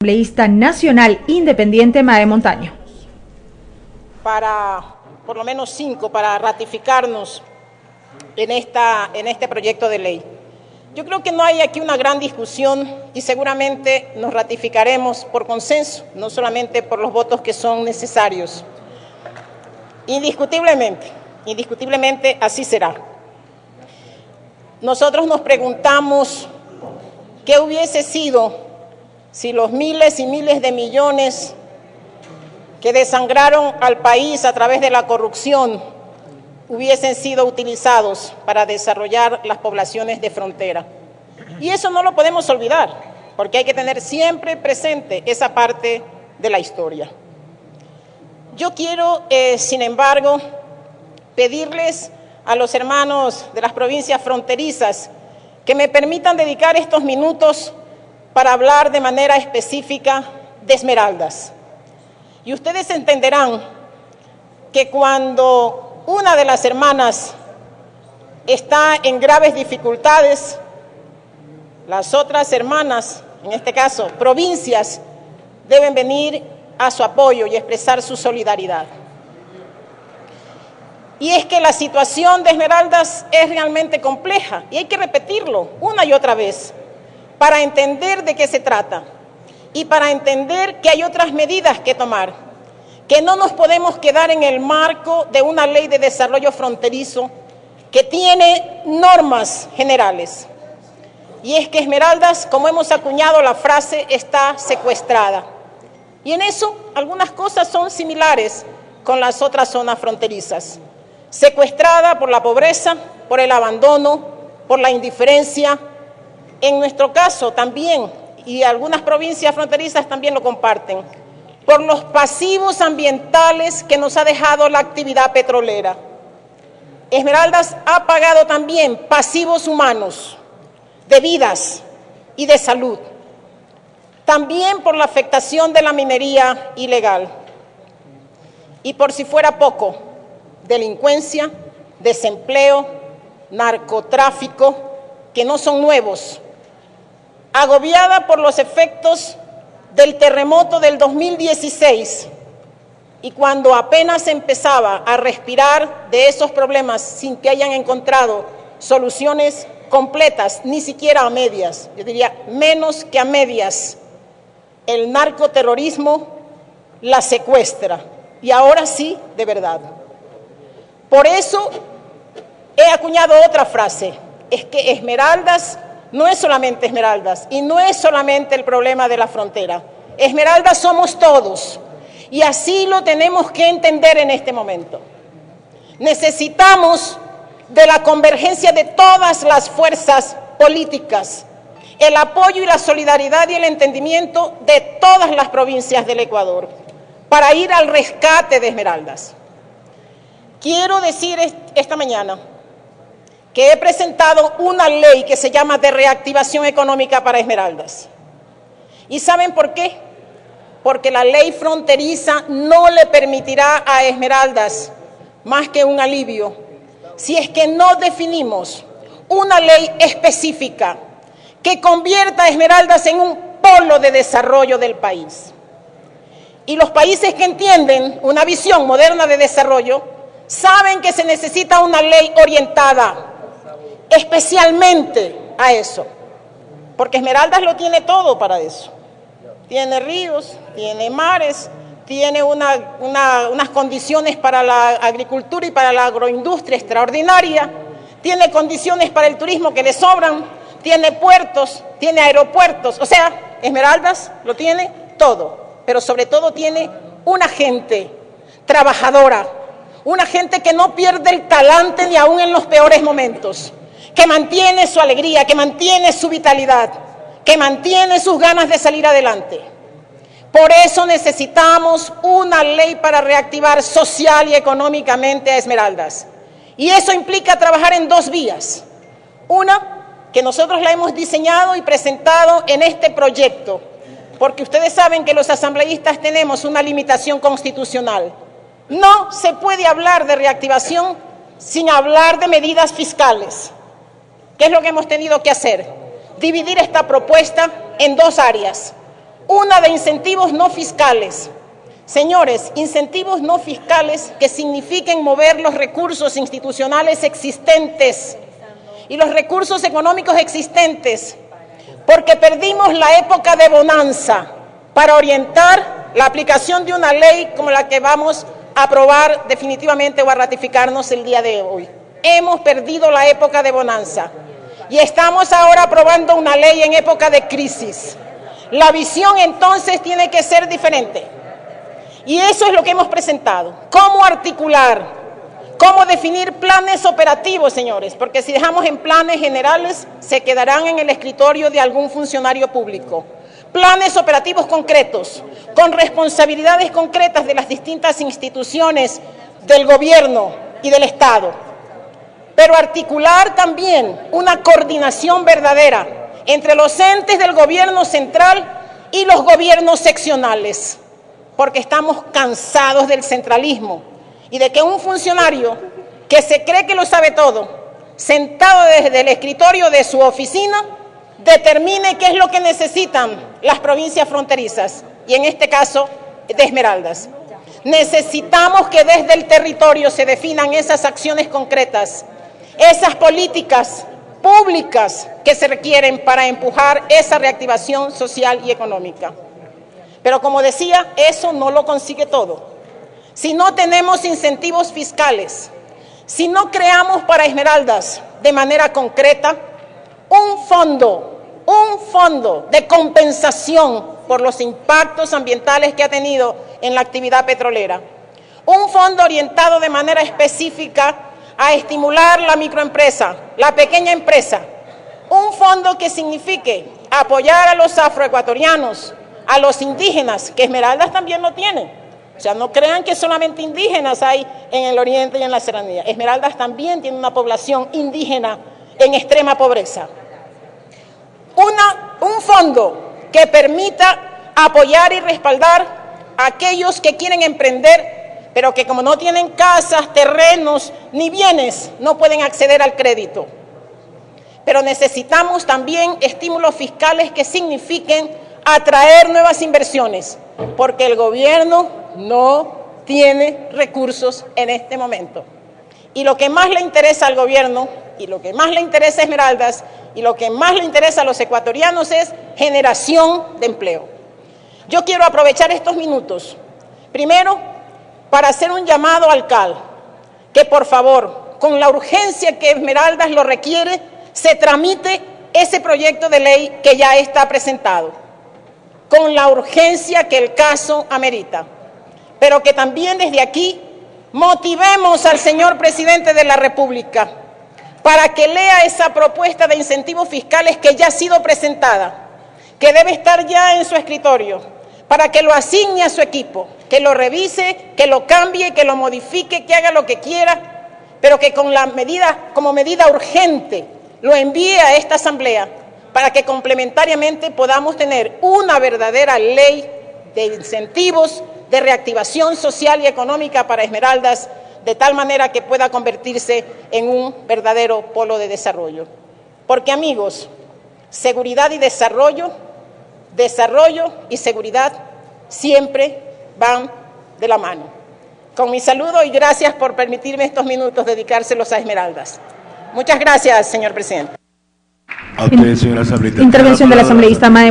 Asambleísta nacional independiente Mae Montaño. Por lo menos 5, para ratificarnos en este proyecto de ley. Yo creo que no hay aquí una gran discusión y seguramente nos ratificaremos por consenso, no solamente por los votos que son necesarios. Indiscutiblemente así será. Nosotros nos preguntamos qué hubiese sido si los miles y miles de millones que desangraron al país a través de la corrupción hubiesen sido utilizados para desarrollar las poblaciones de frontera. Y eso no lo podemos olvidar, porque hay que tener siempre presente esa parte de la historia. Yo quiero, sin embargo, pedirles a los hermanos de las provincias fronterizas que me permitan dedicar estos minutos para hablar de manera específica de Esmeraldas. Y ustedes entenderán que cuando una de las hermanas está en graves dificultades, las otras hermanas, en este caso provincias, deben venir a su apoyo y expresar su solidaridad. Y es que la situación de Esmeraldas es realmente compleja y hay que repetirlo una y otra vez para entender de qué se trata y para entender que hay otras medidas que tomar, que no nos podemos quedar en el marco de una ley de desarrollo fronterizo que tiene normas generales. Y es que Esmeraldas, como hemos acuñado la frase, está secuestrada. Y en eso algunas cosas son similares con las otras zonas fronterizas. Secuestrada por la pobreza, por el abandono, por la indiferencia. En nuestro caso también, y algunas provincias fronterizas también lo comparten, por los pasivos ambientales que nos ha dejado la actividad petrolera. Esmeraldas ha pagado también pasivos humanos, de vidas y de salud. También por la afectación de la minería ilegal. Y por si fuera poco, delincuencia, desempleo, narcotráfico, que no son nuevos. Agobiada por los efectos del terremoto del 2016 y cuando apenas empezaba a respirar de esos problemas sin que hayan encontrado soluciones completas, ni siquiera a medias, yo diría menos que a medias, el narcoterrorismo la secuestra y ahora sí, de verdad. Por eso he acuñado otra frase, es que Esmeraldas no es solamente Esmeraldas y no es solamente el problema de la frontera. Esmeraldas somos todos y así lo tenemos que entender en este momento. Necesitamos de la convergencia de todas las fuerzas políticas, el apoyo y la solidaridad y el entendimiento de todas las provincias del Ecuador para ir al rescate de Esmeraldas. Quiero decir esta mañana que he presentado una ley que se llama de reactivación económica para Esmeraldas. ¿Y saben por qué? Porque la ley fronteriza no le permitirá a Esmeraldas más que un alivio si es que no definimos una ley específica que convierta a Esmeraldas en un polo de desarrollo del país. Y los países que entienden una visión moderna de desarrollo saben que se necesita una ley orientada especialmente a eso, porque Esmeraldas lo tiene todo para eso. Tiene ríos, tiene mares, tiene unas condiciones para la agricultura y para la agroindustria extraordinaria, tiene condiciones para el turismo que le sobran, tiene puertos, tiene aeropuertos, o sea, Esmeraldas lo tiene todo, pero sobre todo tiene una gente trabajadora, una gente que no pierde el talante ni aún en los peores momentos, que mantiene su alegría, que mantiene su vitalidad, que mantiene sus ganas de salir adelante. Por eso necesitamos una ley para reactivar social y económicamente a Esmeraldas. Y eso implica trabajar en dos vías. Una, que nosotros la hemos diseñado y presentado en este proyecto, porque ustedes saben que los asambleístas tenemos una limitación constitucional. No se puede hablar de reactivación sin hablar de medidas fiscales. ¿Qué es lo que hemos tenido que hacer? Dividir esta propuesta en dos áreas. una de incentivos no fiscales. Señores, incentivos no fiscales que signifiquen mover los recursos institucionales existentes y los recursos económicos existentes, porque perdimos la época de bonanza para orientar la aplicación de una ley como la que vamos a aprobar definitivamente o a ratificarnos el día de hoy. Hemos perdido la época de bonanza y estamos ahora aprobando una ley en época de crisis. La visión entonces tiene que ser diferente y eso es lo que hemos presentado. ¿Cómo articular? ¿Cómo definir planes operativos, señores? Porque si dejamos en planes generales, se quedarán en el escritorio de algún funcionario público. Planes operativos concretos, con responsabilidades concretas de las distintas instituciones del gobierno y del Estado. Pero articular también una coordinación verdadera entre los entes del gobierno central y los gobiernos seccionales, porque estamos cansados del centralismo y de que un funcionario que se cree que lo sabe todo, sentado desde el escritorio de su oficina, determine qué es lo que necesitan las provincias fronterizas, y en este caso de Esmeraldas. Necesitamos que desde el territorio se definan esas acciones concretas, esas políticas públicas que se requieren para empujar esa reactivación social y económica. Pero como decía, eso no lo consigue todo. Si no tenemos incentivos fiscales, si no creamos para Esmeraldas de manera concreta un fondo de compensación por los impactos ambientales que ha tenido en la actividad petrolera, un fondo orientado de manera específica a estimular la microempresa, la pequeña empresa, un fondo que signifique apoyar a los afroecuatorianos, a los indígenas, que Esmeraldas también lo tiene. O sea, no crean que solamente indígenas hay en el oriente y en la serranía. Esmeraldas también tiene una población indígena en extrema pobreza. Un fondo que permita apoyar y respaldar a aquellos que quieren emprender, pero que como no tienen casas, terrenos ni bienes, no pueden acceder al crédito. Pero necesitamos también estímulos fiscales que signifiquen atraer nuevas inversiones, porque el gobierno no tiene recursos en este momento. Y lo que más le interesa al gobierno, y lo que más le interesa a Esmeraldas, y lo que más le interesa a los ecuatorianos es generación de empleo. Yo quiero aprovechar estos minutos, primero, para hacer un llamado al CAL, que por favor, con la urgencia que Esmeraldas lo requiere, se tramite ese proyecto de ley que ya está presentado, con la urgencia que el caso amerita, pero que también desde aquí motivemos al señor presidente de la República para que lea esa propuesta de incentivos fiscales que ya ha sido presentada, que debe estar ya en su escritorio, para que lo asigne a su equipo, que lo revise, que lo cambie, que lo modifique, que haga lo que quiera, pero que como medida urgente lo envíe a esta asamblea para que complementariamente podamos tener una verdadera ley de incentivos, de reactivación social y económica para Esmeraldas, de tal manera que pueda convertirse en un verdadero polo de desarrollo. Porque, amigos, seguridad y desarrollo y seguridad siempre van de la mano. Con mi saludo y gracias por permitirme estos minutos dedicárselos a Esmeraldas. Muchas gracias, señor presidente. Intervención del asambleísta Mae